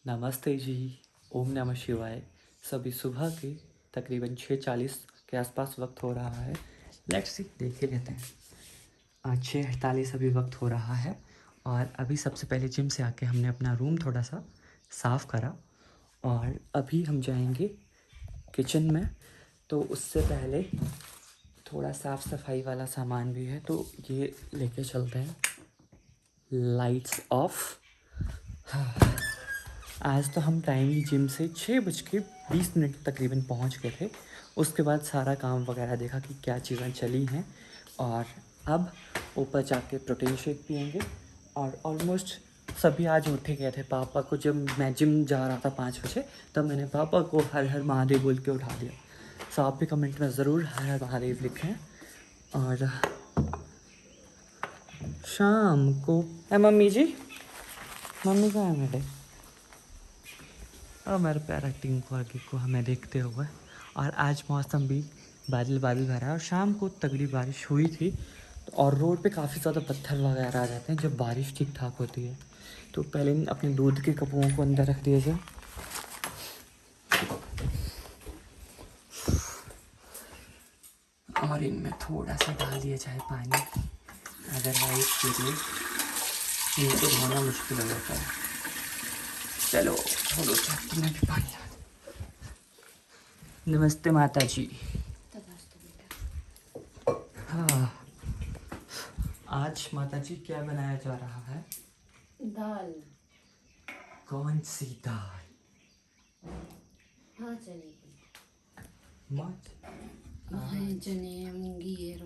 नमस्ते जी। ओम नमः शिवाय। सभी सुबह के तकरीबन 6:40 के आसपास वक्त हो रहा है। लेट्स सी, देख ही लेते हैं। 6:48 अभी वक्त हो रहा है और अभी सबसे पहले जिम से आके हमने अपना रूम थोड़ा सा साफ़ करा और अभी हम जाएंगे किचन में। तो उससे पहले थोड़ा साफ़ सफाई वाला सामान भी है, तो ये लेके चलते हैं। Lights off. आज तो हम टाइमली जिम से 6:20 तकरीबन पहुंच गए थे। उसके बाद सारा काम वगैरह देखा कि क्या चीज़ें चली हैं और अब ऊपर जाके प्रोटीन शेक पियेंगे। और ऑलमोस्ट सभी आज उठ गए थे। पापा को जब मैं जिम जा रहा था 5 बजे, तब मैंने पापा को हर हर महादेव बोल के उठा दिया। सो आप भी कमेंट में ज़रूर हर हर महादेव लिखें। और शाम को मम्मी जी, मम्मी कहाँ है मेरे? और मेरे प्यारा टिंकू आगे को हमें देखते हुए। और आज मौसम भी बादल बादल भरा है और शाम को तगड़ी बारिश हुई थी। तो और रोड पे काफ़ी ज़्यादा पत्थर वगैरह आ जाते हैं जब बारिश ठीक ठाक होती है। तो पहले अपने दूध के कपों को अंदर रख दिया जाए और इनमें थोड़ा सा डाल दिया जाए पानी। अदरवाइज के लिए इनको धोना मुश्किल हो जाता है। चलो थोड़ा सा में भी पानी डाल। नमस्ते माता जी। हाँ, आज माता जी क्या बनाया जा रहा है? दाल। कौन सी दाल? हाँ, चने की। मत हाँ, चने, मूंगी है,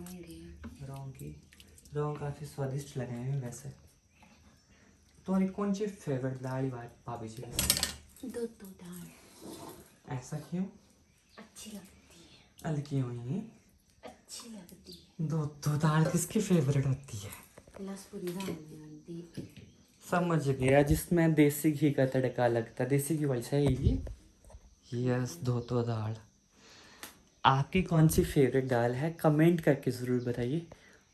रौंग काफ़ी स्वादिष्ट लगे हैं वैसे। तुम्हारी कौन सी फेवरेट दाल भाभी जी? दूध दाल। ऐसा क्यों? अच्छी लगती है। हल्की हुई अच्छी लगती है। दो दाल किसकी फेवरेट होती है? लसपुरी दाल नहीं बनती। समझ गया, जिसमें देसी घी का तड़का लगता है। देसी घी वैसा ही। यस, दो दाल। आपकी कौन सी फेवरेट दाल है? कमेंट करके ज़रूर बताइए।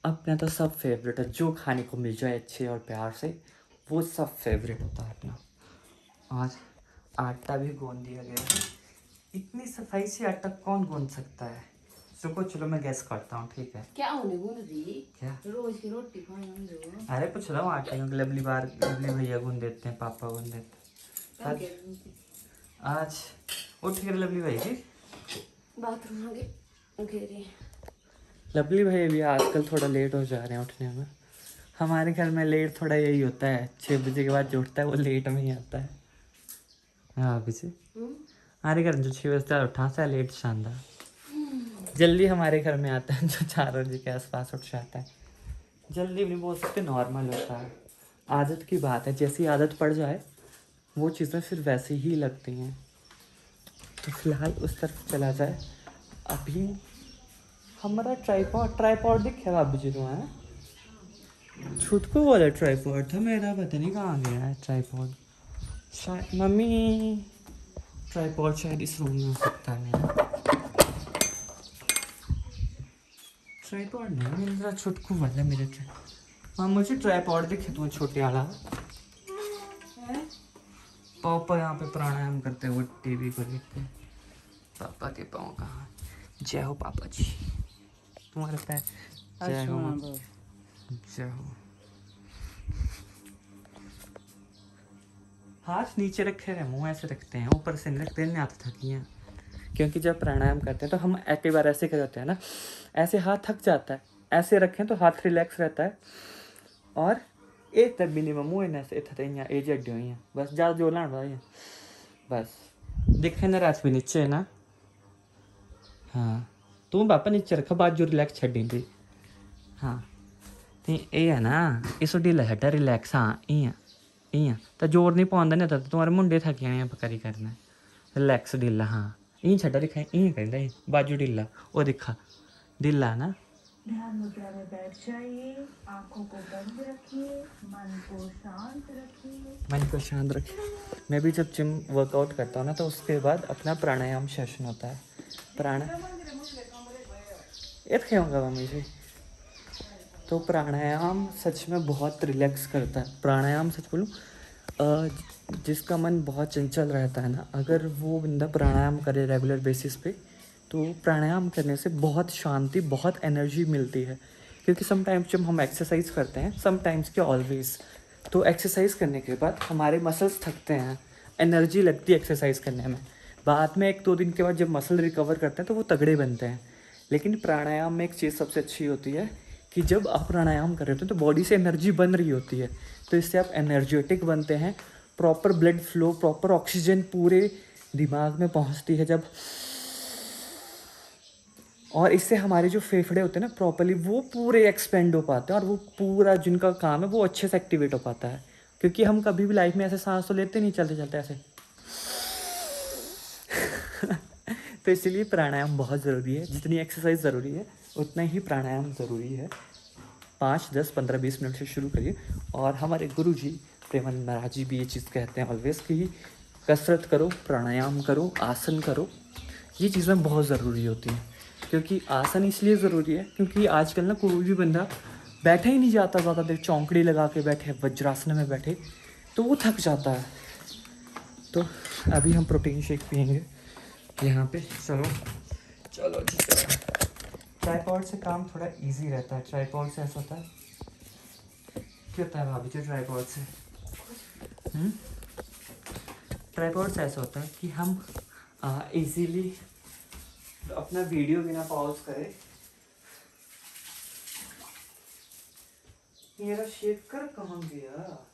अपना तो सब फेवरेट है, जो खाने को मिल जाए अच्छे और प्यार से वो सब फेवरेट होता है अपना। और आटा भी गूंद दिया गया है। इतनी सफाई से आटा कौन गूंद सकता है? चलो मैं गैस करता हूँ, ठीक है? क्या होने गूंद दी? क्या? रोज की रोटी खाने जो। अरे पूछ रहा हूँ आटे में। लवली भैया गूंद देते हैं, पापा गूंद देते हैं। आज उठ के लवली भाई जी बाथरूम में घेरे। लवली भाई भी आजकल थोड़ा लेट हो जा रहे हैं उठने में। हमारे घर में लेट थोड़ा यही होता है, 6 बजे के बाद जो उठता है वो लेट में ही आता है। हाँ पीछे हमारे घर जो 6 बजे उठा सा लेट शानदार। जल्दी हमारे घर में आता है जो 4 बजे के आसपास उठ जाता है। जल्दी नहीं बोल सकते, नॉर्मल होता है। आदत की बात है, जैसी आदत पड़ जाए वो चीज़ें फिर वैसे ही लगती हैं। तो फिलहाल उस तरफ चला जाए। अभी हमारा ट्राईपॉड दिखे भाभी जी तुम्हें? छुटको वाला ट्राईपॉड था मेरा, पता नहीं कहाँ गया है ट्राईपॉड। शायद मम्मी, ट्राईपॉड शायद इस रूम में हो सकता है मेरा। ट्राईपॉड नहीं, मेरा छुटकू वाला मेरा हाँ, मुझे ट्राईपॉड दिखे तुम्हें छोटे वाला। पापा यहाँ पे प्राणायाम करते हुए टीवी को देखते हैं। पापा के पाँव कहाँ? जय हो पापा जी, तुम्हारे पैर। जय हो, जय हो। हाथ नीचे रखे रहे, मुंह ऐसे रखते हैं, ऊपर से नहीं रखते। नहीं आता थकियाँ, क्योंकि जब प्राणायाम करते हैं तो हम एक बार ऐसे कर जाते हैं ना, ऐसे हाथ थक जाता है। ऐसे रखें तो हाथ रिलैक्स रहता है। और एक तब मिनिमम मुँह ऐसे इतना यहाँ एज अड्डी हुई हैं, बस ज़्यादा जोर ना भाई। बस दिखे ना रात भी नीचे है ना। हाँ, तू पापा नीचे रखा, बात जो रिलैक्स छड़ी थी। हाँ तो ये है ना, इस ढीला छा रिलैक्स। हाँ इं तो जोर नहीं पाँदा, नहीं तो तुम्हारे मुंडे थक जाने करी करना। रिलैक्स ढीला। हाँ इन छड़ा दिखा, इन कहता बाजू ढीला। वो दिखा ढीला ना। ध्यान मुद्रा में बैठ जाइए, आंखों को बंद रखिए, मन को शांत रखिए। मन को शांत रखिए। मैं भी जब जिम वर्कआउट करता हूँ ना, तो उसके बाद अपना प्राणायाम सेशन होता है। मम्मी जी, तो प्राणायाम सच में बहुत रिलैक्स करता है। प्राणायाम सच बोलूँ जिसका मन बहुत चंचल रहता है ना, अगर वो बंदा प्राणायाम करे रेगुलर बेसिस पे, तो प्राणायाम करने से बहुत शांति, बहुत एनर्जी मिलती है। क्योंकि समटाइम्स जब हम एक्सरसाइज करते हैं, समटाइम्स क्या ऑलवेज, तो एक्सरसाइज करने के बाद हमारे मसल्स थकते हैं, एनर्जी लगती है एक्सरसाइज करने में। बाद में 1-2 दिन के बाद जब मसल रिकवर करते हैं तो वो तगड़े बनते हैं। लेकिन प्राणायाम में एक चीज़ सबसे अच्छी होती है कि जब आप प्राणायाम कर रहे होते हैं तो बॉडी से एनर्जी बन रही होती है, तो इससे आप एनर्जेटिक बनते हैं। Proper blood flow, proper oxygen पूरे दिमाग में पहुंचती है जब, और इससे हमारे जो फेफड़े होते हैं ना प्रॉपरली वो पूरे एक्सपेंड हो पाते हैं, और वो पूरा जिनका काम है वो अच्छे से एक्टिवेट हो पाता है। क्योंकि हम कभी भी लाइफ में ऐसे सांस तो लेते नहीं चलते चलते ऐसे तो इसलिए प्राणायाम बहुत ज़रूरी है। जितनी एक्सरसाइज ज़रूरी है उतना ही प्राणायाम ज़रूरी है। 5, 10, 15, 20 मिनट से शुरू करिए। और हमारे गुरुजी प्रेमानंद महाराज जी भी ये चीज़ कहते हैं ऑलवेज कि कसरत करो, प्राणायाम करो, आसन करो। ये चीज़ें बहुत ज़रूरी होती हैं। क्योंकि आसन इसलिए ज़रूरी है क्योंकि आजकल ना कोई भी बंदा बैठा ही नहीं जाता ज़्यादा देर, चौंकड़ी लगा के बैठे, वज्रासन में बैठे, तो वो थक जाता है। तो अभी हम प्रोटीन शेक पियेंगे यहाँ पे। चलो चलो जी चलो। ट्राइपॉड से काम थोड़ा इजी रहता है। ट्राइपॉड से ऐसा होता है, क्या होता है भाभी जी ट्राइपॉड से? ट्राइपॉड से ऐसा होता है कि हम इजीली अपना वीडियो बिना पॉज करे। मेरा शेकर कहाँ गया?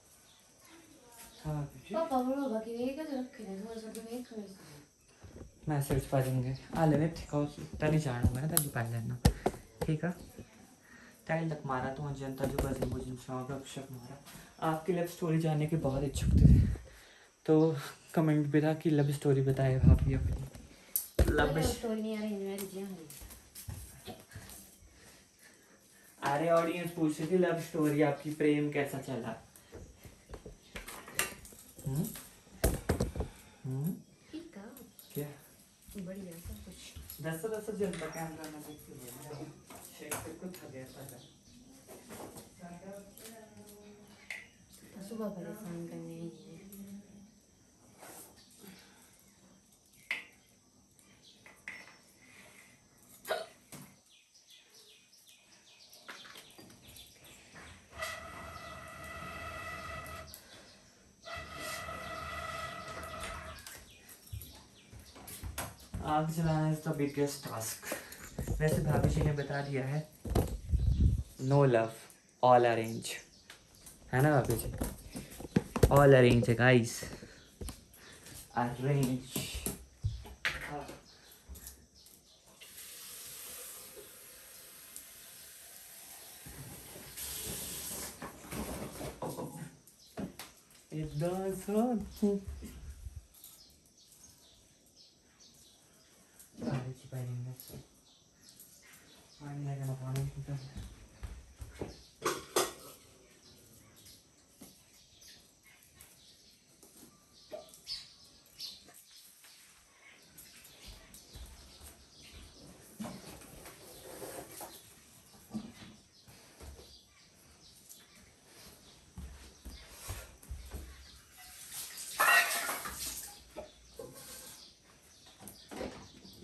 हाँ जी, पापा बोलो बाकी ये कैसे रखे हैं थोड़ा सा तो एक मिनट मैसेज पाएंगे आले ने ठीक हो तनी जानो मैं तनी पाए लेना ठीक है। टाइल तक मारा तो जनता जो बस मुझे शौक अक्षक मारा। आपकी लव स्टोरी जानने के बहुत इच्छुक थे, तो कमेंट भी था कि लव स्टोरी बताए भाभी अपनी। लव स्टोरी नहीं आ रही मेरी जी। अरे ऑडियंस पूछ रही थी लव स्टोरी आपकी, प्रेम कैसा चला? ठीक है क्या बढ़िया सब कुछ। 10 जनता कैमरा में देखिए शेख को था गया था। सुबह परेशान करने आई है। आग जलाना इज द बिगेस्ट टास्क। वैसे भाभी जी ने बता दिया है नो लव ऑल अरेंज, है ना भाभी जी? ऑल अरेंज है guys, arrange. It does hurt.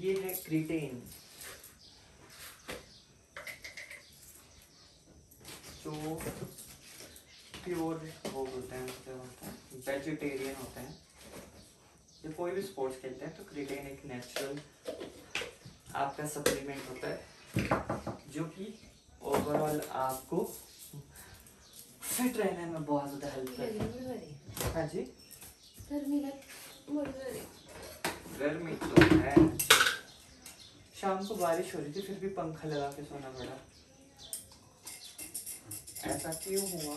ये है क्रीटेन, जो प्योर वो होते हैं, वेजिटेरियन होते हैं। जो कोई भी स्पोर्ट्स खेलते हैं तो क्रीटेन एक नेचुरल आपका सप्लीमेंट होता है जो कि ओवरऑल आपको फिट रहने में बहुत ज़्यादा हेल्प करता है। हाँ जी, गर्मी तो है। शाम को बारिश हो रही थी फिर भी पंखा लगा के सोना पड़ा। ऐसा क्यों हुआ?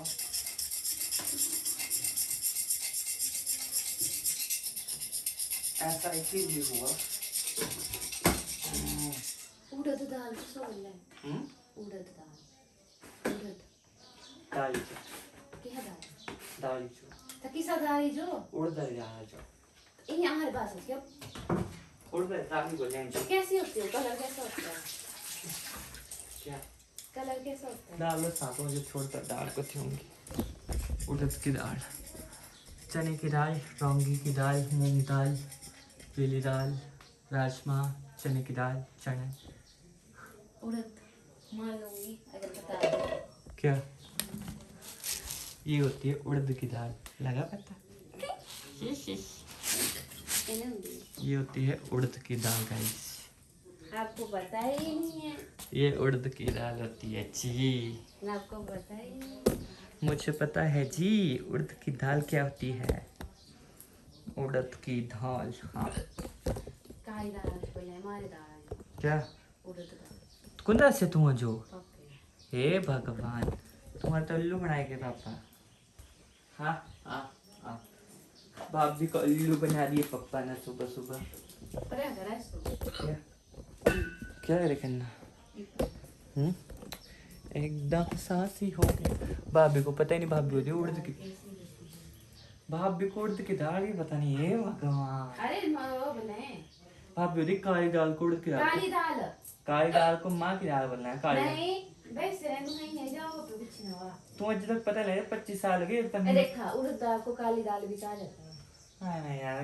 ऐसा इसीलिए हुआ। उड़द दाल तो सो ले। उड़द दाल। उड़द दाल क्या दाल? दाल जो तो किसा दाल जो? उड़द दाल जो ये हमारे पास है क्या? उड़द दाल बोले हैं जो। कैसी होती है? कलर कैसा होता है? क्या कलर कैसा होता है? दाल सातों जो छोड़कर दाल को थी होंगी उड़द की दाल। चने की दाल, लौंगी की दाल, मूंग दाल, पीली दाल, राजमा, चने की दाल, चने। उड़द मान लूंगी अगर बता दो। क्या ये होती है उड़द की दाल, लगा पता? कहने होंगी। ये होती है उड़द की दाल गाइस। आपको पता ही नहीं है। ये उड़द की दाल होती है जी। आपको पता ही नहीं। मुझे पता है जी उड़द की दाल क्या होती है। उड़द की दाल, हाँ। काली दाल बोले हमारी दाल क्या उड़द दाल। कुंदा से तू जो ओके। हे भगवान, तुम्हारे तो उल्लू बनाएंगे पापा। हाँ हाँ हाँ, भाभी को उल्लू बना दिए पापा ने सुबह सुबह। अरे अगर ऐसा क्या क्या है करना? एकदम सासी हो गया। भाभी को पता ही नहीं, भाभी होती उड़द की, भाभी को उड़द की दाल ही पता नहीं है भगवान। अरे वो बनाए भाभी होती काली दाल को उड़द की दाल। काली दाल। काली दाल को माँ की दाल बोलना है काली दाल। नहीं वैसे रंग नहीं है जाओ पे कुछ ना हुआ। तुम अजय तक पता लगे 25 साल हो गए तब। देखा उड़द दाल को काली दाल भी कहा जाता है। हाँ नहीं यार,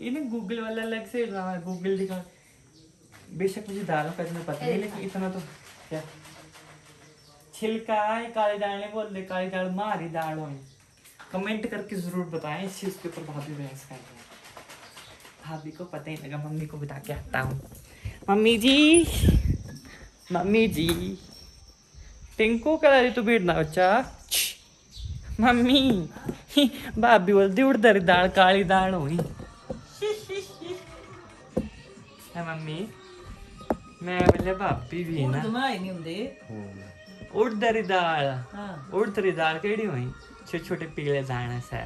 इन्हें गूगल वाला अलग से गूगल दिखा। बेशक मुझे दालों का इतना पता नहीं, लेकिन इतना तो क्या छिलका है काली दाल नहीं बोलते, काली दाल मारी दाल हो। कमेंट करके जरूर बताएं इस चीज के ऊपर, भाभी बहस कर रहे हैं। भाभी को पता ही लगा, मम्मी को बता के आता हूँ। मम्मी जी, मम्मी जी, टिंकू करा रही तू बेटना बच्चा। मम्मी भाभी बोलती उड़द दाल काली दाल हुई है मम्मी। मैं बोले भाभी भी ना दिमाग नहीं ਹੁੰਦੇ उड़द दाल। हाँ उड़द दाल केड़ी हुई? छोटे छोटे पीले दाने से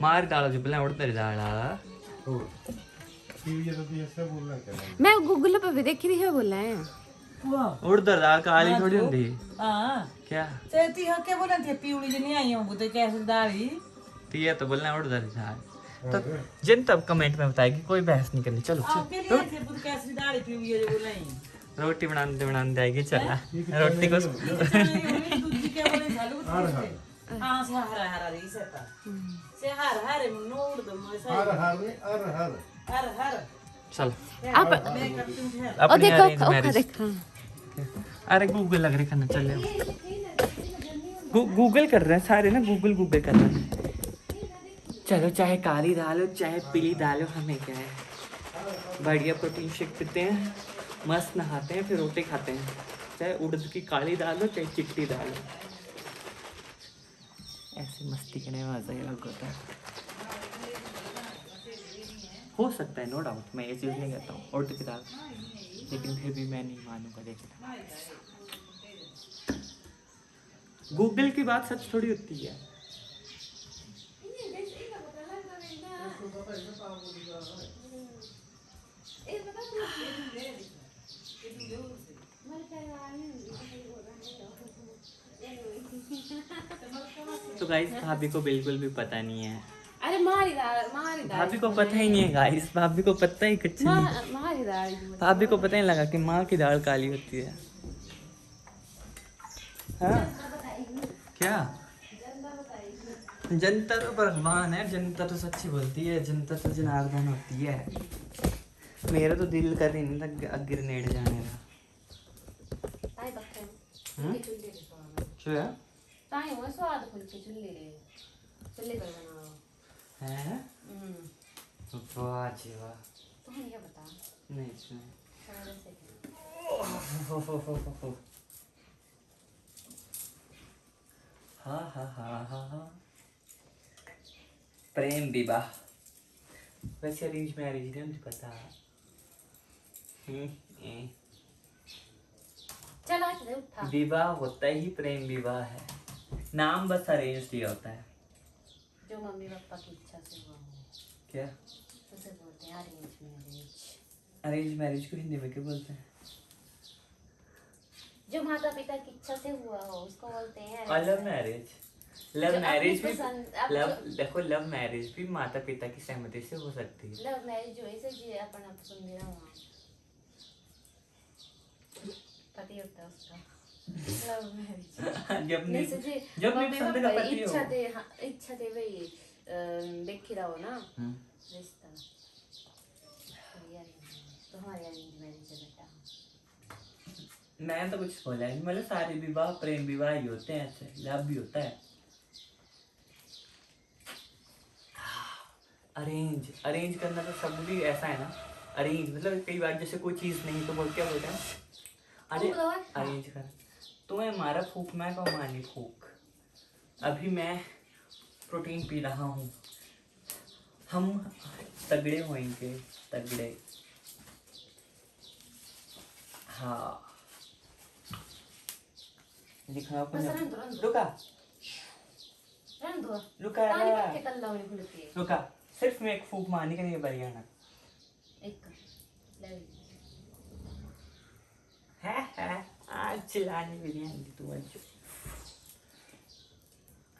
मार दाल जो बोले उड़द दाल। मैं गूगल पे भी देख रही है बोला है। वाह उड़द दाल काली थोड़ी होती। हाँ क्या चेती हो क्या बोला थे पीली जी नहीं आई हूँ तो कैसे दाढ़ी ये तो बोलना उड़द दाल। तो जिन तब कमेंट में बताएगी, कोई बहस नहीं करनी। चलो आपके लिए थे पुत कैसे दाढ़ी पीली है बोला ही रोटी बनाने आएगी। चला रोटी को दूजी क्या बोले चालू हाँ से हरा हरा रही से हर हर नोड़ दो हर हर चलो अब मैं करती हूँ ठहर। ओ अपनी देखो अरेंज ओ मैरिज। देखा अरे गूगल लग रही करना, चले गूगल कर रहे हैं सारे ना, गूगल कर रहे हैं। चलो चाहे काली दाल हो चाहे पीली दाल हो, हमें क्या है। बढ़िया प्रोटीन शेक पीते हैं, मस्त नहाते हैं, फिर रोटी खाते हैं। चाहे उड़द की काली दाल हो चाहे चिट्टी दाल हो, ऐसे मस्ती करने में मजा ही अलग होता है। हो सकता है नो डाउट, मैं ये चीज़ नहीं कहता हूँ उड़द की दाल, लेकिन फिर भी मैं नहीं मानूंगा। देखना गूगल की बात सच थोड़ी होती है। तो गाइस भाभी को बिल्कुल भी पता नहीं है। अरे मारी दाल भाभी को पता ही नहीं है गाइस, भाभी को पता ही कुछ नहीं। मारी दाल भाभी को पता ही लगा कि माँ की दाल काली होती है। हाँ क्या जनता तो भगवान है, जनता तो सच्ची बोलती है, जनता तो जनार्दन होती है। मेरा तो दिल कर ही नहीं था ग्रेनेड जाने का। ताई बक्के हम्म? चुल्ली पे सोना क्या ताई वो स्वाद खुल के चुल्ली पर बनाओ है? वाह जी वाह। तुम्हें क्या पता नहीं सुना। सारे से हाँ हाँ हाँ हाँ हाँ। प्रेम विवाह वैसे अरेंज मैरिज नहीं मुझे पता। चल आज दे उठा विवाह होता ही प्रेम विवाह है, नाम बस अरेंज दिया होता है। जो मम्मी पापा की इच्छा से हुआ हो क्या उसे बोलते हैं अरेंज मैरिज। अरेंज मैरिज को हिंदी में क्या बोलते हैं? जो माता पिता की इच्छा से हुआ हो उसको बोलते हैं लव मैरिज। लव जो मैरिज अपनी भी पसंद- अब लव जो- देखो लव मैरिज भी माता पिता की सहमति से हो सकती है। लव मैरिज जो ऐसे जी अपना पसंद है वहाँ पति होता है उसका लव मैरिज जब नहीं सच्ची जब मम्मी पसंद पापा का पति इच्छा हो। थे हाँ इच्छा थे भाई देख ही रहो ना हम्म। रिश्ता तुम्हारे अरेंज मैरिज है बेटा। मैं तो कुछ बोला नहीं, मतलब सारे विवाह प्रेम विवाह ही होते हैं, ऐसे लव भी होता है। अरेंज अरेंज करना तो सब भी ऐसा है ना, अरेंज मतलब कई बार जैसे कोई चीज़ नहीं तो बोल क्या बोलते हैं, अरे फूक दो अच्छा। अरेंज कर। तुम्हें मारा फूक, मैं कहूँ मानी फूक। अभी मैं प्रोटीन पी रहा हूँ, हम तगड़े होंगे तगड़े। हाँ दिखाओ बस रहने दो, रहने दो। रुका रहने दो। रुका पानी पी के कल लाओ खुल के रुका, सिर्फ मैं एक फूक मारने के लिए बढ़िया एक ले है आज चिल्लाने भी नहीं आती तू आज।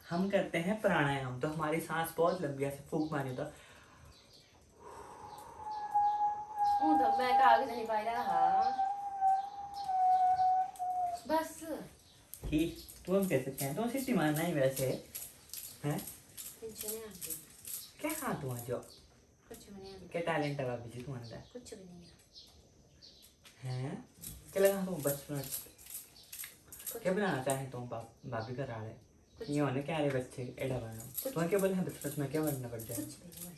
हम करते हैं प्राणायाम तो हमारी सांस बहुत लंबी है, ऐसे फूक मारे तो हूं तो मैं कागज नहीं पाई रहा बस कि तू हम कह सकते हैं तो सिटी मारना ही वैसे है। टेंशन नहीं आती क्या खा तू आज कुछ भी नहीं आती क्या टैलेंट है भाभी जी तुम्हारे अंदर कुछ भी नहीं हैं? क्या लगा तुम बचपन क्या बनाना चाहे तुम भाभी का रहा है ये होने क्या रहे बच्चे एडा बनना तुम्हें क्या बोले हैं बचपन में क्या बनना पड़ जाए कुछ भी नहीं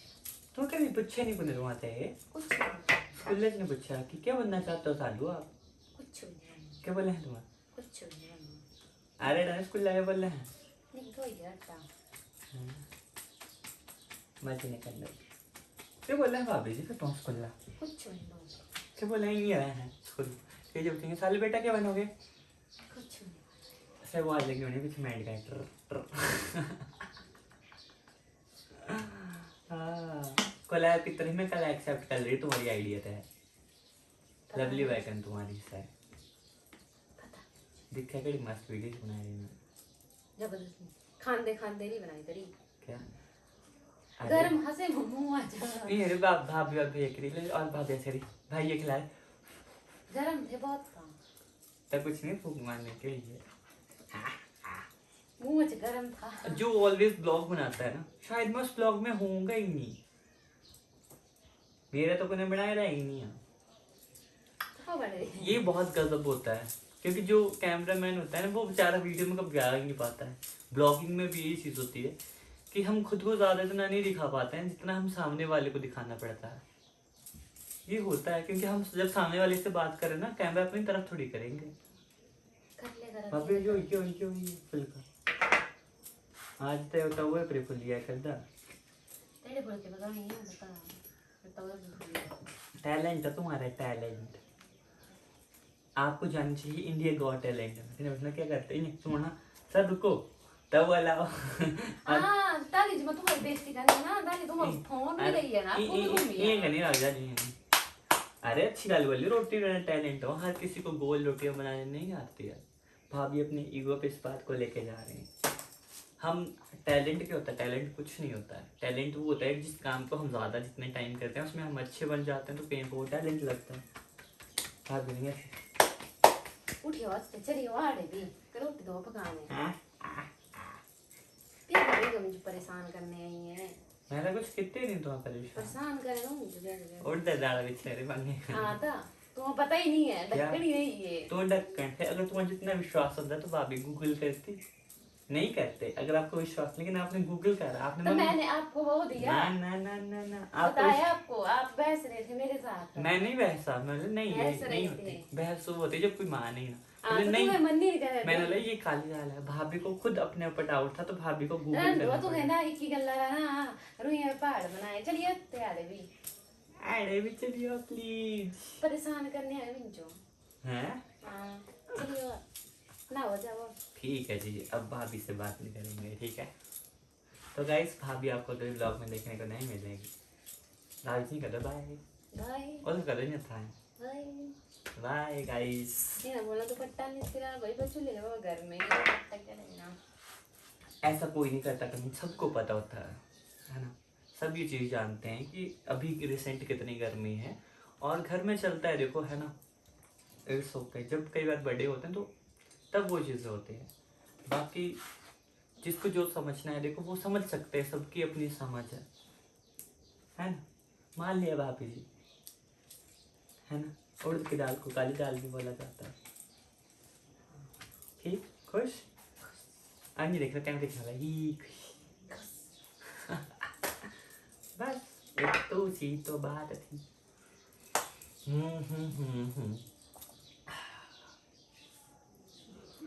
तुम कभी पूछे नहीं बोले वहाँ से कुछ भी नहीं स्कूल ने पूछा कि क्या बनना चाहते हो सालू आप, कुछ भी नहीं क्या बोले हैं तुम्हें? कुछ भी नहीं अरे डांस स्कूल लाए बोल रहे हैं नहीं कोई डरता मजे नहीं करने क्या बोल रहे हैं भाभी जी फिर तुम स्कूल ला कुछ भी नहीं क्या बोल रहे हैं ये रहे हैं स्कूल ये जब कहेंगे सालू बेटा क्या बनोगे कुछ भी नहीं ऐसे आवाज लगी होनी पीछे मैंड का ट्र ट्र कोलैब की तरह मैं कल एक्सेप्ट कर रही तुम्हारी आइडिया तो है लवली वैकन तुम्हारी से पता दिखा कड़ी मस्त वीडियो बना रही मैं जबरदस्ती खांदे खांदे नहीं बनाई तरी क्या गरम हंसे मुंह आ जा ये रे बाप भाभी भाभी ये करी और भाभी ऐसे रही भाई ये खिलाए गरम थे बहुत था तब कुछ नहीं फूक मारने के लिए मुंह में गरम था जो ऑलवेज ब्लॉग बनाता है ना शायद मैं उस ब्लॉग में होऊंगा ही नहीं, मेरा तो कोई बनाया रहा ही नहीं है। कहाँ बन रही है ये बहुत गजब होता है क्योंकि जो कैमरामैन होता है ना वो बेचारा वीडियो में कभी आ ही नहीं पाता है। ब्लॉगिंग में भी यही चीज़ होती है कि हम खुद को ज़्यादा इतना नहीं दिखा पाते हैं जितना हम सामने वाले को दिखाना पड़ता है। ये होता है क्योंकि हम जब सामने वाले से बात करें ना कैमरा अपनी तरफ थोड़ी करेंगे। कर ले गरम बाबे जो क्यों फुल का आज तो होता हुआ प्रे फुल लिया कर दा तेरे बोल के बता नहीं बता बताओ टैलेंट है तुम्हारा टैलेंट आपको जानना चाहिए। इंडिया गॉट टैलेंट उसने क्या करते हैं सुना सर रुको तब वाला हां ताली जी मैं तुम्हारी बेइज्जती करनी है ना ताली तुम फोन भी रही है ना ये नहीं लग जा। अरे अच्छी गल बोली रोटी बनाना टैलेंट हो, हर किसी को गोल रोटियां बनाने नहीं आती है। भाभी अपनी ईगो पे इस बात को लेके जा रहे हैं। हम टैलेंट क्या होता है? टैलेंट कुछ नहीं होता है। टैलेंट वो होता है जिस काम को हम ज़्यादा जितने टाइम करते हैं उसमें हम अच्छे बन जाते हैं तो कहीं पर वो टैलेंट लगता है। भाभी नहीं ऐसे उठी आवाज चली वाड़े भी करो दो पकाने हाँ? भाभी मुझे परेशान करने आई है। मैं तो कुछ कितने दिन तुम्हें परेशान करे ना मुझे उड़ दे दादा बिछड़े बने हाँ था तुम्हें पता ही नहीं है क्या? ढक्कन ही नहीं है तो ढक्कन है। अगर तुम्हें जितना विश्वास होता है तो भाभी गूगल करती नहीं करते। अगर आपको विश्वास लेकिन आपने गूगल करा आपने तो मैंने आपको वो दिया ना ना ना ना ना आपको बताया आपको आप बहस रहे थे मेरे साथ मैं नहीं बहसा मैंने नहीं बहस नहीं रहे होती थे। बहस वो होती है जब कोई माने ही ना। हाँ, मैंने तो नहीं तुम्हें मन नहीं कर मैंने बोला ये खाली दाल है। भाभी को खुद अपने ऊपर डाउट था तो भाभी को गूगल रन करना दो तो है ना एक ही गल्ला ना रुइया पहाड़ बनाए चलिए तैयार भी अरे भी चलिए प्लीज परेशान करने आए मिंचो हैं। हाँ चलिए ना हो जाओ ठीक है जी अब भाभी से बात नहीं करेंगे ठीक है। तो गाइस भाभी आपको तो ब्लॉग में देखने को नहीं मिलेगी। भाभी जी करो बाय बाय और करो नहीं था बाय बाय गाइस। ये ना बोला तो पट्टा नहीं सिरा भाई बच्चों ले लो घर में पट्टा क्या लेना ऐसा कोई नहीं करता कहीं सबको पता होता है ना। सब ये चीज़ जानते हैं कि अभी रिसेंट कितनी गर्मी है और घर में चलता है देखो है ना। इट्स ओके जब कई बार बड़े होते हैं तो तब वो चीज़ें होती हैं। बाकी जिसको जो समझना है देखो वो समझ सकते हैं, सबकी अपनी समझ है ना। मान लिया भाभी जी, है ना। उड़द की दाल को काली दाल भी बोला जाता है। ठीक, खुश। आगे देख रहा, कैमरे दिखा रहा ही खुश। बस एक तो सी तो बात थी।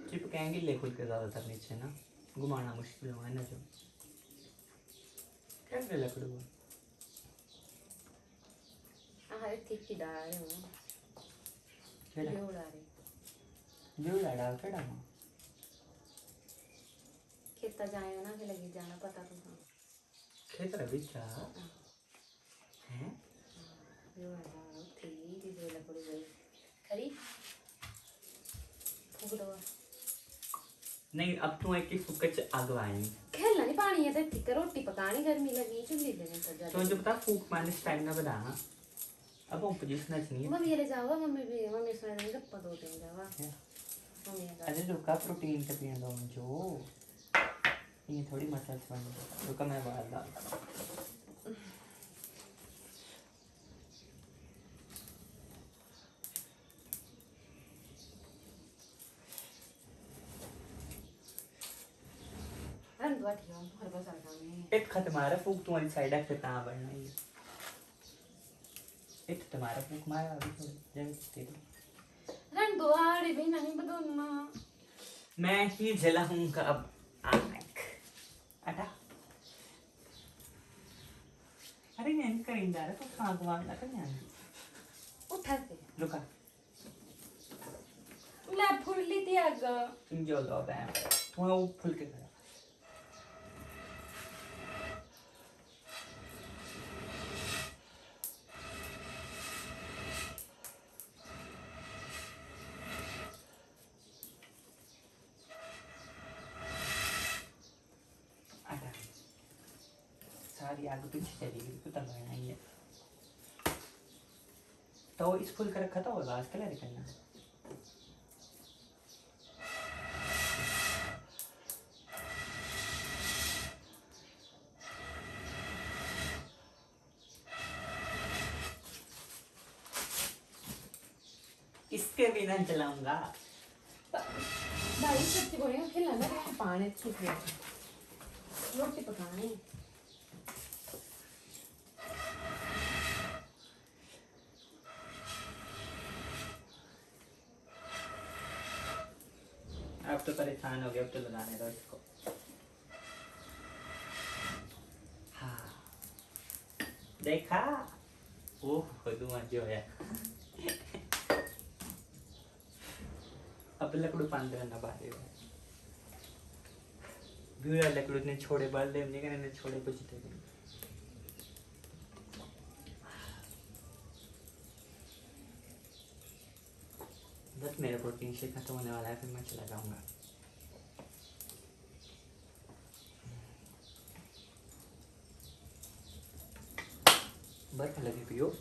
चिपकाएंगे ले खुल के ज़्यादातर नीचे ना, घुमाना मुश्किल होगा ना। जो कैसे लकड़ू अरे ठीक की डाल रहे हो केड़ा ये उड़ा रहे जो लड़ा केड़ा मां खेता जाए ना के लगी जाना पता तो था खेत रे बिचा हैं ये उड़ा थी जो लकड़ी गई खरी फूक दो नहीं। अब तू एक ही फुकच आगवाई खेलना नहीं पानी है तो ठीक रोटी पकानी गर्मी लगी चुल्ली लेने तो जा तो मुझे पता फूक मारने स्टाइल ना बना। अब हम पोजीशन नहीं मम्मी ले जाओ मम्मी सुना देंगे गप्पा दो दिन जावा है। मम्मी अरे रुका, प्रोटीन का पिया दो जो ये थोड़ी मसाज बन रुका, मैं बाहर डालता रन दो ठीक है हर बार साथ में एक खत्म आ रहा फूक तुम्हारी साइड है फिर कहाँ बढ़ना है। एक तुम्हारा फूक मारा अभी थोड़ी जगह तेरी रन दो आड़े भी नहीं बदलना मैं ही जलाऊंगा अब आग। अटा अरे नहीं करेंगे यार तो आग वाला कर यार उठा के रुका ला फुल्ली थी आग तुम जो लो बैम तुम्हें वो फुल के करा सारी आग पीछे चली गई, कुछ तब नहीं है तो इस फुल का रखा था और आज कलर करना इसके बिना चलाऊंगा। भाई सच्ची बोलेंगे खेलना ना पानी ठीक है रोटी पकानी अब तो परेशान हो गया, अब तो लगाने दो इसको। हाँ देखा ओह धुआं जो है। अब लकड़ू पान करना बारे भीड़ा लकड़ू ने छोड़े बढ़ ले ने छोड़े कुछ थे बस मेरा प्रोटीन शेक खत्म होने वाला है, फिर मैं चला जाऊंगा। बर्फ लगी पियो।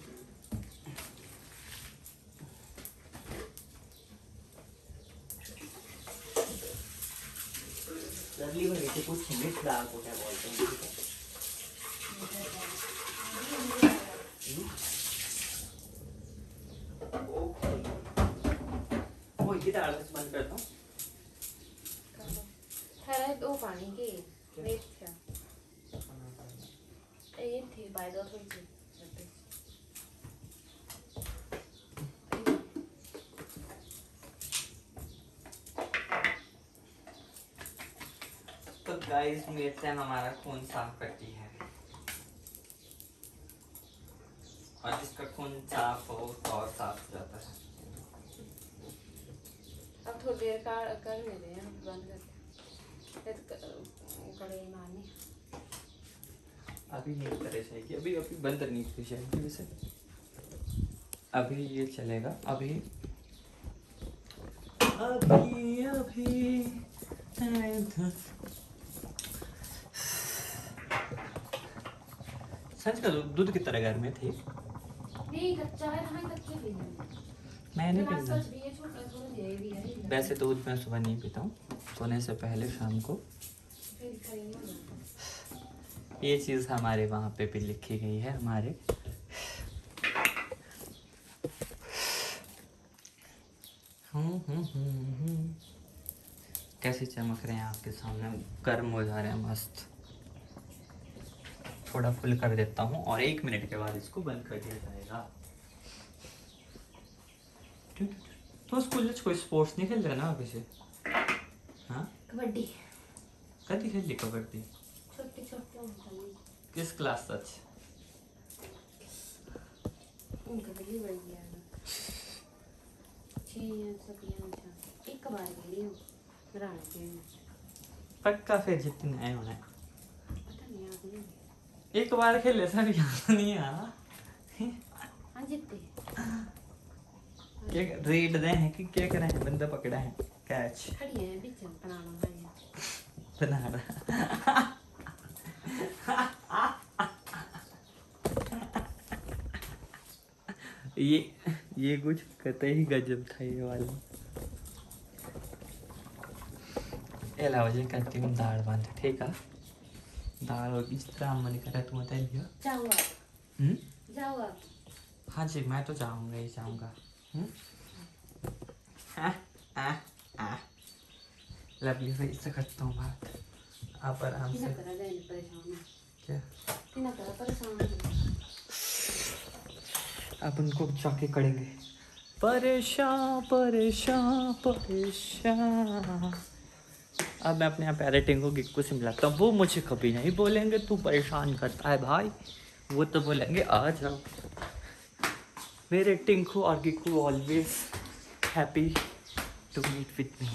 लवली भरी से कुछ मिक्स दाल को क्या बोलते हैं वो ये दाल से बंद करता हूँ। है दो पानी की वेट क्या ये थी बाय दो थोड़ी सी तो गाइस मिर्च हमारा खून साफ करती है और जिसका खून साफ हो तो और साफ हो जाता है। अब थोड़ी देर का करने दें बंद करके कढ़ाई मारनी अभी नहीं करे जाएगी, अभी अभी बंद नहीं की जाएगी वैसे, अभी ये चलेगा। अभी अभी अभी सच का दूध की तरह घर में थी। नहीं कच्चा है हमें कच्चे पीने मैं नहीं ग्लास पीता सच भी है छोटा थोड़ा दे भी है वैसे दूध मैं सुबह नहीं पीता हूँ, सोने से पहले शाम को। फिर करेंगे। ये चीज़ हमारे वहाँ पे भी लिखी गई है हमारे। कैसे चमक रहे हैं आपके सामने, गर्म हो जा रहे हैं मस्त। थोड़ा फुल कर देता हूँ और 1 मिनट के बाद इसको बंद कर दिया जाएगा। तो स्कूल में कोई स्पोर्ट्स नहीं खेल रहा ना अभी से? हाँ, कबड्डी कभी खेल ली कबड्डी? छोटे छोटे होता है। किस क्लास तक? कबड्डी बड़ी गया है 6 एक बार खेली हूँ राणा के। पक्का फिर जितने आए होने पता नहीं याद नहीं। एक बार खेले सर, याद नहीं आ। हाँ जीते। क्या रेड दे हैं कि क्या करे हैं? बंदा पकड़ा है, कैच खड़ी है बीच में बनाना है। बना रहा। ये कुछ कतई गजब था ये वाला। एलाओ जी करती हूँ दाल बांध, ठीक है? दाल और इस तरह मन करे तुम बताइए। जाओ आप, हम्म, जाओ आप। हाँ जी मैं तो जाऊँगा ही जाऊँगा। लवली भाई से करता हूँ बात, आप आराम कितना से। करा जाए परेशान है। क्या कितना करा परेशान है। अब उनको जाके करेंगे। परेशान परेशान परेशान। अब मैं अपने यहाँ प्यारे टिंकू गिक्कू से मिलाता हूँ। वो मुझे कभी नहीं बोलेंगे तू परेशान करता है भाई, वो तो बोलेंगे आ जाओ। मेरे टिंकू और Gikku always happy to meet with me.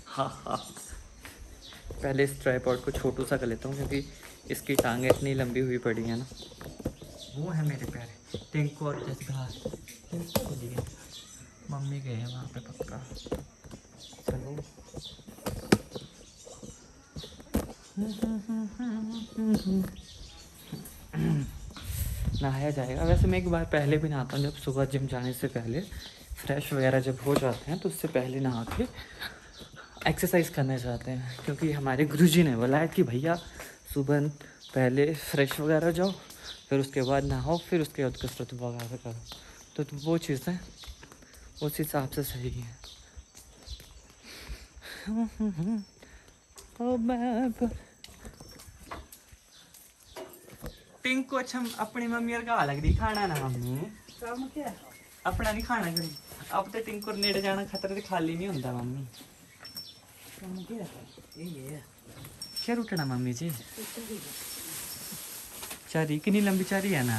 हाँ हाँ। पहले इस ट्राइपॉड को छोटू सा कर लेता हूँ क्योंकि इसकी टांगें इतनी लंबी हुई पड़ी है ना। वो है मेरे प्यारे टिंकू और जसघार। टिंकू को दिए, मम्मी गए हैं वहाँ पे पक्का। चलो नहाया जाएगा। वैसे मैं एक बार पहले भी नहाता हूँ, जब सुबह जिम जाने से पहले फ्रेश वगैरह जब हो जाते हैं तो उससे पहले नहा के एक्सरसाइज करने जाते हैं। क्योंकि हमारे गुरुजी ने बोला है कि भैया सुबह पहले फ्रेश वगैरह जाओ, फिर उसके बाद नहाओ, फिर उसके बाद कसरत वगैरह करो। तो वो चीज़ें उस हिसाब से सही है। टिंकू अच्छा अपनी मम्मी और का लग रही खाना ना मम्मी काम क्या अपना नहीं खाना करी। अब तो टिंकू नेड़े जाना खतरे से खाली नहीं होता मम्मी। काम क्या ये है क्या रुटना मम्मी जी? चारी कितनी लंबी चारी है ना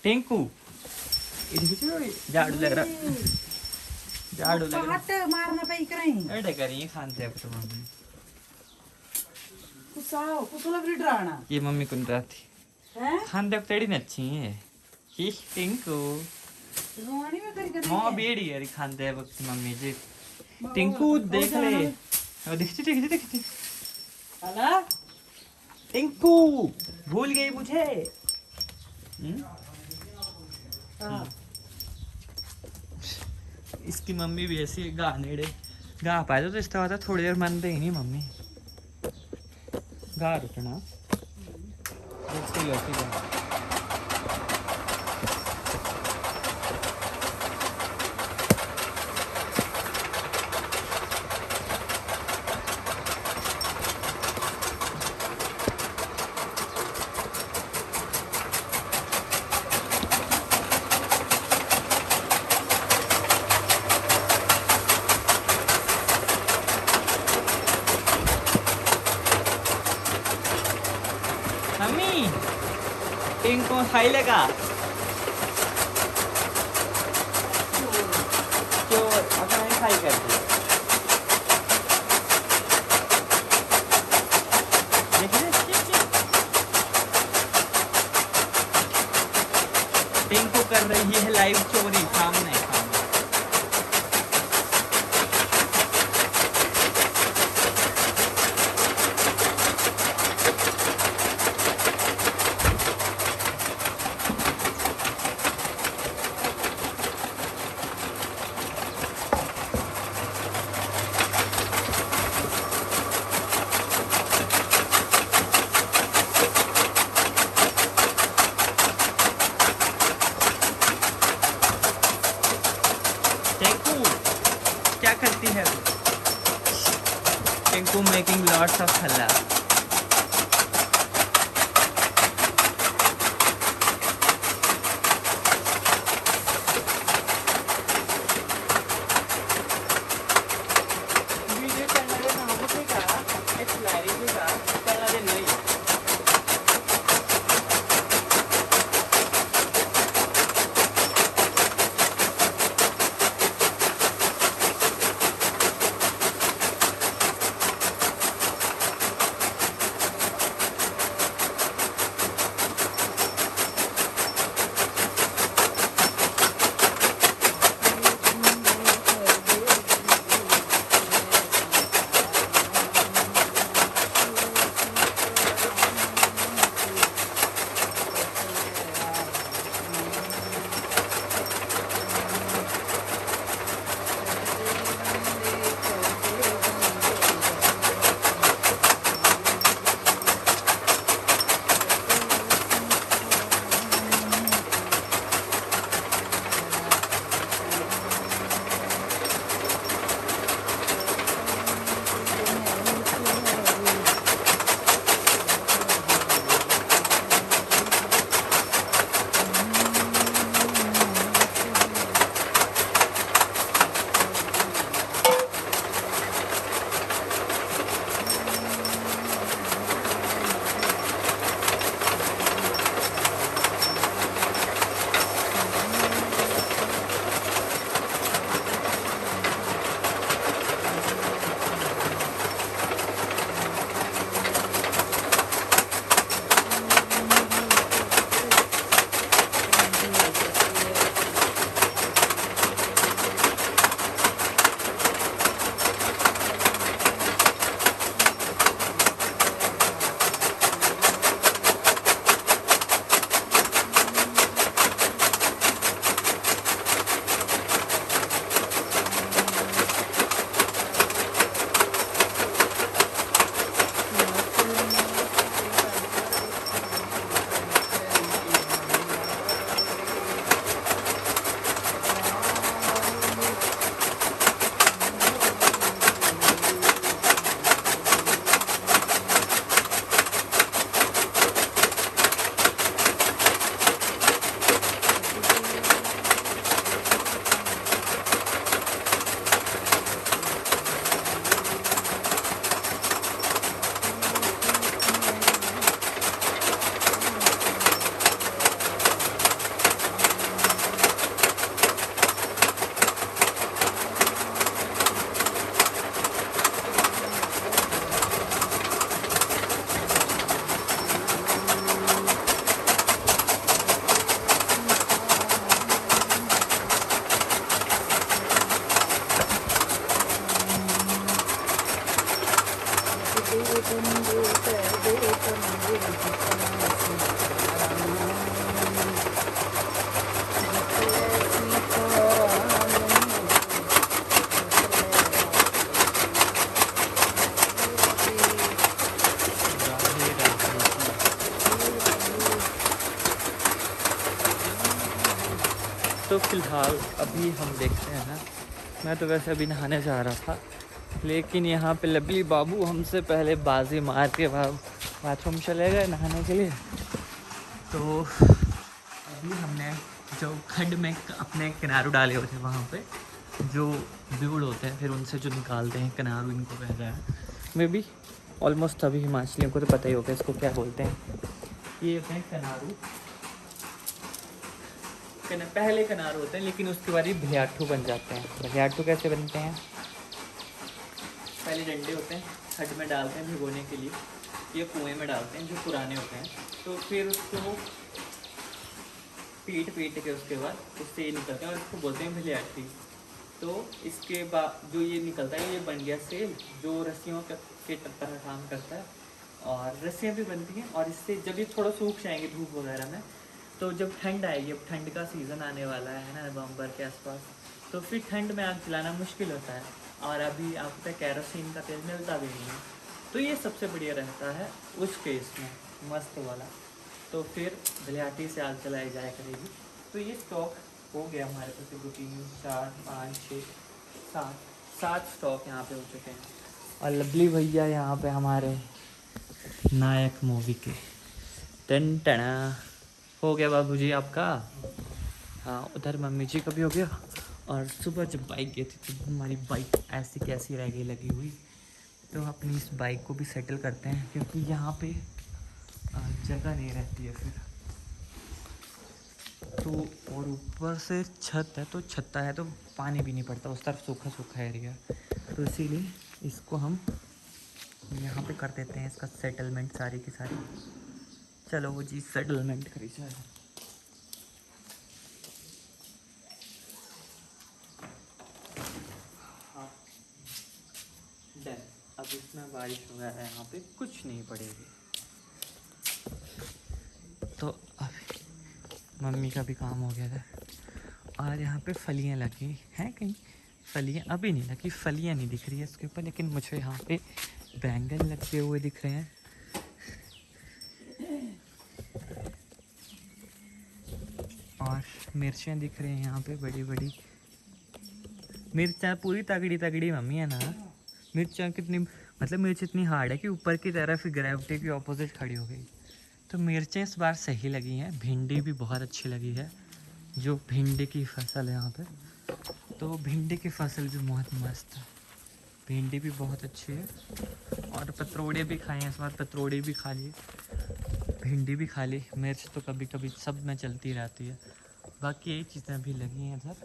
टिंकू? झाड़ू लग रहा, झाड़ू लग रहा। हट मारना पे करें एडे करिए खानते अब तो मम्मी। कुसाओ कुसला भी डराना ये मम्मी कुन रहा थी हैं खानते अब तेरी नच्छी है। ही टिंकू रोनी में कर माँ बेड़ी है खानते वक्त मम्मी जी। टिंकू देख ले, दिखती दिखती दिखती। हला टिंकू भूल गई मुझे। हां इसकी मम्मी भी ऐसी गा नेड़े गा पाए तो इसका होता थोड़ी देर मन दे ही नहीं मम्मी गा रुकना ऐसी लौटी गा। मम्मी टिंकू खाई लेगा क्यों अपना नहीं खाई करती? टिंकू कर रही है लाइव चोरी सामने। Pippu making lots of halla. Video channel na ako ka. It's live ka. Para din noy. तो फ़िलहाल अभी हम देखते हैं ना, मैं तो वैसे अभी नहाने जा रहा था, लेकिन यहाँ पे लवली बाबू हमसे पहले बाजी मार के बाथरूम चले गए नहाने के लिए। तो अभी हमने जो खड्ड में अपने किनारू डाले होते हैं वहाँ पे जो ब्यूड होते हैं, फिर उनसे जो निकालते हैं किनारू, इनको कहते हैं मे बी ऑलमोस्ट सभी हिमाचलियों को तो पता ही होगा इसको क्या बोलते हैं। ये होते हैं किनारू, पहले किनारू होते हैं, लेकिन उसके बाद ये भलियाठू बन जाते हैं। भलियाठू कैसे बनते हैं? पहले डंडे होते हैं, खड्ड में डालते हैं भिगोने के लिए, ये कुएं में डालते हैं जो पुराने होते हैं। तो फिर उसको पीट के उसके बाद उससे ये निकलते हैं और इसको बोलते हैं भलियाठी। तो इसके बाद जो ये निकलता है ये बन गया सेल, जो रस्सियों के तरह काम करता है, और रस्सियाँ भी बनती हैं। और इससे जब ये थोड़ा सूख जाएंगे धूप वगैरह में, तो जब ठंड आएगी, अब ठंड का सीज़न आने वाला है ना नवंबर के आसपास, तो फिर ठंड में आग जलाना मुश्किल होता है, और अभी आपको पता है कैरोसिन का तेल मिलता भी नहीं है। तो ये सबसे बढ़िया रहता है उस केस में, मस्त वाला। तो फिर भलियाठी से आग जलाई जाया करेगी। तो ये स्टॉक हो गया हमारे पास, 2 3 4 5 6 7 स्टॉक यहाँ पे हो चुके हैं। और लवली भैया यहाँ पे हमारे नायक मूवी के। टन टना हो गया बाबूजी आपका। हाँ उधर मम्मी जी का भी हो गया। और सुबह जब बाइक गई थी तो हमारी बाइक ऐसी कैसी रह गई लगी हुई, तो अपनी इस बाइक को भी सेटल करते हैं क्योंकि यहाँ पे जगह नहीं रहती है फिर तो। और ऊपर से छत है तो छत्ता है तो पानी भी नहीं पड़ता, उस तरफ सूखा सूखा एरिया, तो इसीलिए इसको हम यहाँ पे कर देते हैं इसका सेटलमेंट सारी की सारी। चलो वो जी सेटलमेंट करी जाए। हाँ डन। अब इसमें बारिश वगैरह यहाँ पे कुछ नहीं पड़ेगी। तो अब मम्मी का भी काम हो गया था। और यहाँ पे फलियाँ लगी हैं, कहीं फलियाँ अभी नहीं लगी, फलियाँ नहीं दिख रही है इसके ऊपर, लेकिन मुझे यहाँ पे बैंगन लगे हुए दिख रहे हैं। और मिर्चें दिख रही हैं यहाँ पे बड़ी बड़ी। मिर्चा पूरी तगड़ी तगड़ी मम्मी है ना। मिर्चा कितनी, मतलब मिर्च इतनी हार्ड है कि ऊपर की तरफ ग्रेविटी की ऑपोजिट खड़ी हो गई। तो मिर्चें इस बार सही लगी हैं। भिंडी भी बहुत अच्छी लगी है, जो भिंडी की फसल है यहाँ पे, तो भिंडी की फसल भी बहुत मस्त है। भिंडी भी बहुत अच्छी है। और पतरोड़े भी खाए हैं इस बार, पतरोड़े भी खा लिए, भिंडी भी खा ली। मिर्च तो कभी कभी सब में चलती रहती है। बाकी यही चीज़ें भी लगी हैं इधर।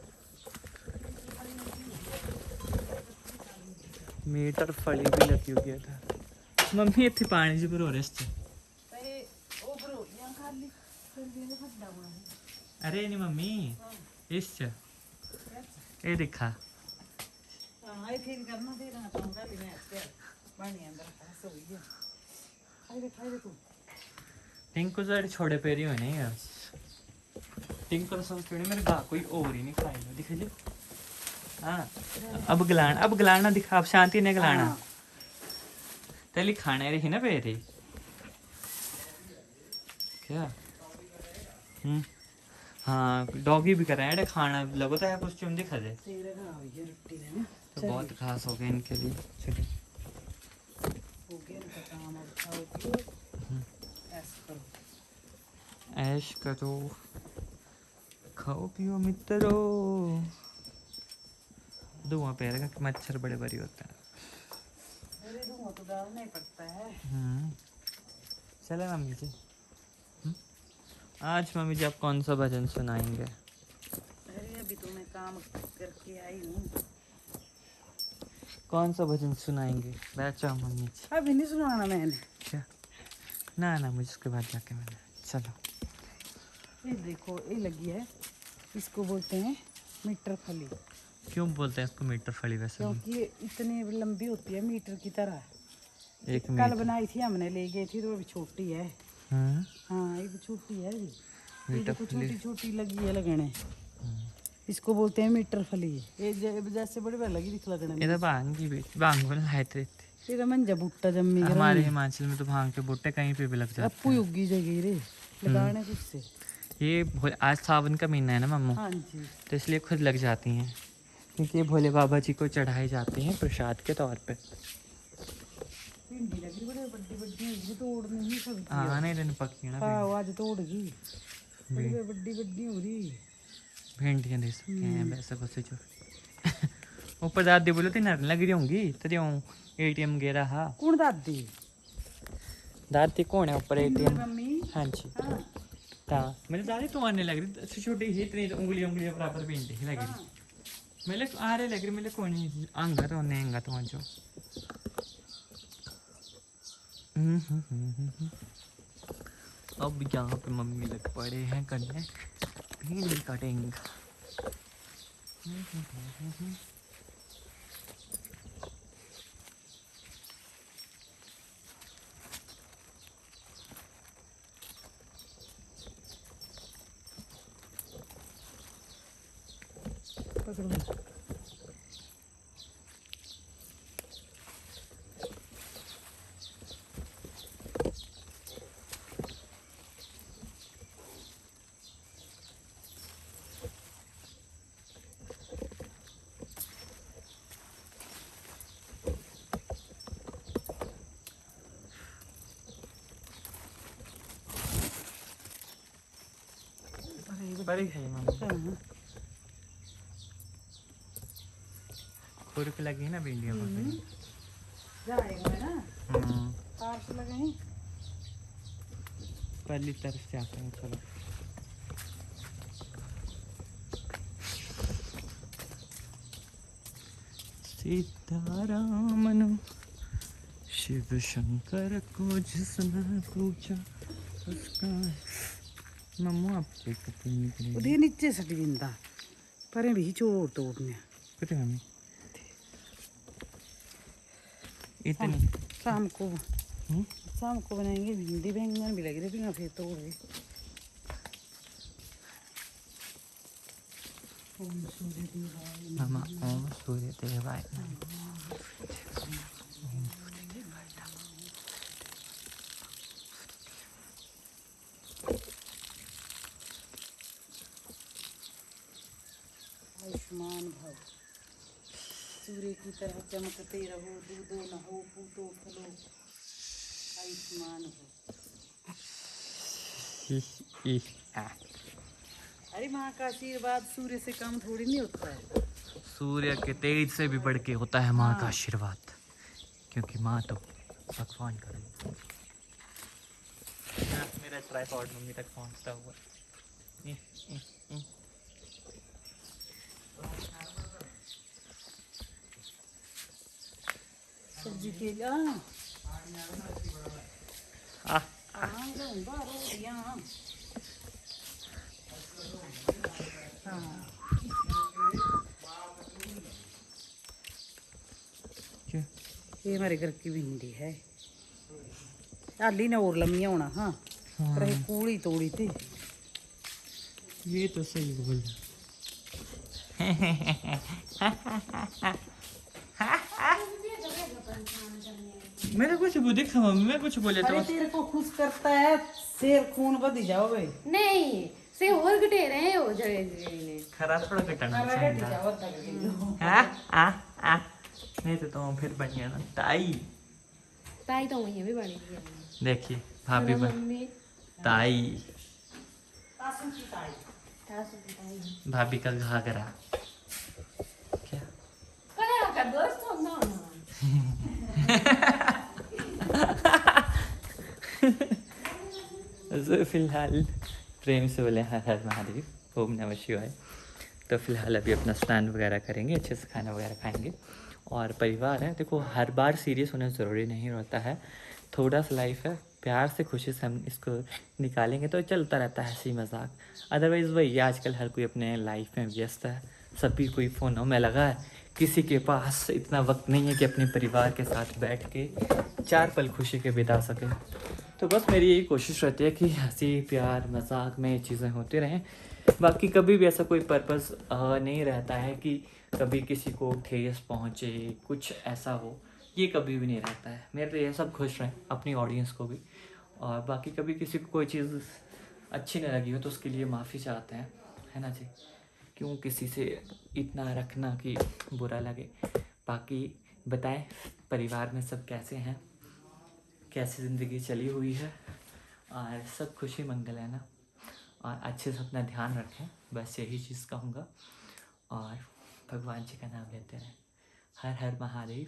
मीटर फली भी लगी हुई है इधर। मम्मी इतनी पानी जी भरो रहे थे। अरे नहीं मम्मी इस ये दिखा। हाँ ये फिर करना दे रहा था मैं भी मैं पानी अंदर ऐसे हुई है। खाई दे तू। टिंकू सारे छोड़े पेरी हुए नहीं है। टिंकू सब छोड़े मेरे गा कोई और ही नहीं खाएगा। दिख लो। हाँ अब गलाना दिखा, अब शांति ने गलाना। तेली खाने रही ना पेरी क्या। हाँ डॉगी भी कर रहे हैं खाना लगता है कुछ चुम दिखा दे। तो बहुत खास हो गया इनके लिए। चलिए ऐश करो खाओ पियो मित्रों। धुआं पेरेगा कि मच्छर बड़े बड़ी होते हैं। धुआं तो डालना ही पड़ता है। चले मम्मी जी। आज मम्मी जी आप कौन सा भजन सुनाएंगे। अरे अभी तो मैं काम करके आई हूँ। कौन सा भजन सुनाएंगे। बैठ जाओ मम्मी जी। अभी नहीं सुनाना मैंने। क्या ना ना मुझे उसके बाद जाके मैंने। चलो ये देखो ये लगी है, इसको बोलते हैं मीटर फली। क्यों बोलते हैं इसको मीटर फली वैसे। क्योंकि ये इतनी लंबी होती है मीटर की तरह। एक कल मीटर। बनाई थी हमने, ले गई थी तो अभी छोटी है। हाँ ये भी छोटी है अभी। ये देखो छोटी छोटी लगी है लगने। इसको बोलते हैं मीटर फली। ये जैसे बड़ी बड़ी लगी दिख लगने में। ये तो भांग की भी भांग बोल रहे थे। ये तो मंजा भुट्टा जम्मी हमारे हिमाचल में तो भांग के बूटे कहीं पे भी लग जाते अपू उगी जगह रे लगाने कुछ से। हैं। ये आज सावन का महीना है ना मम्मू, हाँ जी। तो इसलिए खुद लग जाती हैं क्योंकि ये भोले बाबा जी को चढ़ाए जाते हैं प्रसाद के तौर पे। भिंडी लगी बड़ी बड़ी बड़ी होगी, तोड़नी ही सब्जी। हाँ नहीं दिन पकी ना हाँ आज तोड़ गई, बड़ी बड़ी बड़ी हो रही। भिंडियाँ दे सकते हैं वैसे बस जो ऊपर दादी बोलो तो नर लग रही होंगी तो जो ATM गे रहा। कौन दादी? दादी कौन है ऊपर ATM। मम्मी। हाँ जी हाँ हाँ मेरे दादी तो आने लग रही छोटी ही इतनी उंगलियां बराबर भिंडी ही लग रही। मेरे आ रहे लग रही मेरे कौन आंगा तो नहीं आंगा तो जो अब यहाँ पे मम्मी लग पड़े हैं करने भिंडी कटिंग। पकड़ो। बड़ी है मम्मी। हाँ खुरक लगी ना भिंडियों में। जाएगा ना तार से लगे हैं। पहली तरफ से आते हैं चलो। सीतारामन शिव शंकर को जिसने पूछा उसका मम्मू आप उधे नीचे सट जिंदा परे भी चोर तोड़ने कितने मम्मी इतनी शाम को बनाएंगे भिंडी बैंगन भी लग रहे फिर तोड़ दे। मामा ओम सूर्य देवाय आयुष्मान भव सूर्य की तरह चमकते रहो दूधो नहो पूतो फलो आयुष्मान भव। अरे माँ का आशीर्वाद सूर्य से कम थोड़ी नहीं होता है। सूर्य के तेज से भी बढ़ के होता है माँ का आशीर्वाद, क्योंकि माँ तो भगवान का रूप है। मेरा ट्राइपॉड मम्मी तक पहुँचता हुआ। सब्जी के लिए क्या ये हमारे घर की भिंडी है। आली ने और लम्बी होना। हाँ पर ये कूड़ी तोड़ी थी। ये तो सही बोल। मैंने कुछ देखा मम्मी, मैं कुछ बोले तो अरे तेरे को खुश करता है शेर खून बदी जाओ भाई। नहीं से और घटे रहे हो जगह ने खरा थोड़ा कटना घटी चाहिए। जाओ तक हाँ नहीं तो तुम फिर बन गया ना ताई। ताई तो वहीं भी बनी थी देखिए भाभी बन मम्मी ताई, तासू की ताई। सासू की ताई भाभी का घाघरा क्या करा का दोस्त हो ना तो फिलहाल प्रेम से बोले हर हर महादेव ओम नमः शिवाय। तो फिलहाल अभी अपना स्नान वगैरह करेंगे, अच्छे से खाना वगैरह खाएंगे। और परिवार है, देखो हर बार सीरियस होना ज़रूरी नहीं होता है, थोड़ा सा लाइफ है, प्यार से खुशी से हम इसको निकालेंगे तो चलता रहता है हंसी मजाक। अदरवाइज़ वही आजकल हर कोई अपने लाइफ में व्यस्त है, सभी कोई फ़ोनों में लगा है, किसी के पास इतना वक्त नहीं है कि अपने परिवार के साथ बैठ के 4 पल खुशी के बिता सके। तो बस मेरी यही कोशिश रहती है कि हंसी प्यार मजाक में ये चीज़ें होती रहें। बाकी कभी भी ऐसा कोई पर्पस नहीं रहता है कि कभी किसी को ठेस पहुँचे, कुछ ऐसा हो, ये कभी भी नहीं रहता है। मेरे तो ये सब खुश रहें, अपनी ऑडियंस को भी। और बाकी कभी किसी को कोई चीज़ अच्छी नहीं लगी हो तो उसके लिए माफ़ी चाहते हैं, है ना जी। क्यों किसी से इतना रखना कि बुरा लगे। बाकी बताएं परिवार में सब कैसे हैं, कैसी ज़िंदगी चली हुई है, और सब खुशी मंगल है ना। और अच्छे से अपना ध्यान रखें, बस यही चीज़ कहूँगा। और भगवान जी का नाम लेते रहें। हर हर महादेव,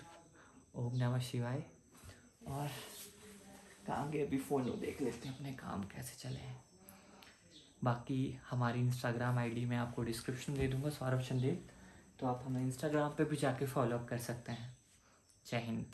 ओम नमः शिवाय। और काम के अभी फ़ोन देख लेते हैं अपने काम कैसे चले हैं। बाकी हमारी इंस्टाग्राम आईडी मैं आपको डिस्क्रिप्शन दे दूँगा, सौरभ चंदेल, तो आप हमें इंस्टाग्राम पे भी जाके फॉलो अप कर सकते हैं। जय हिंद।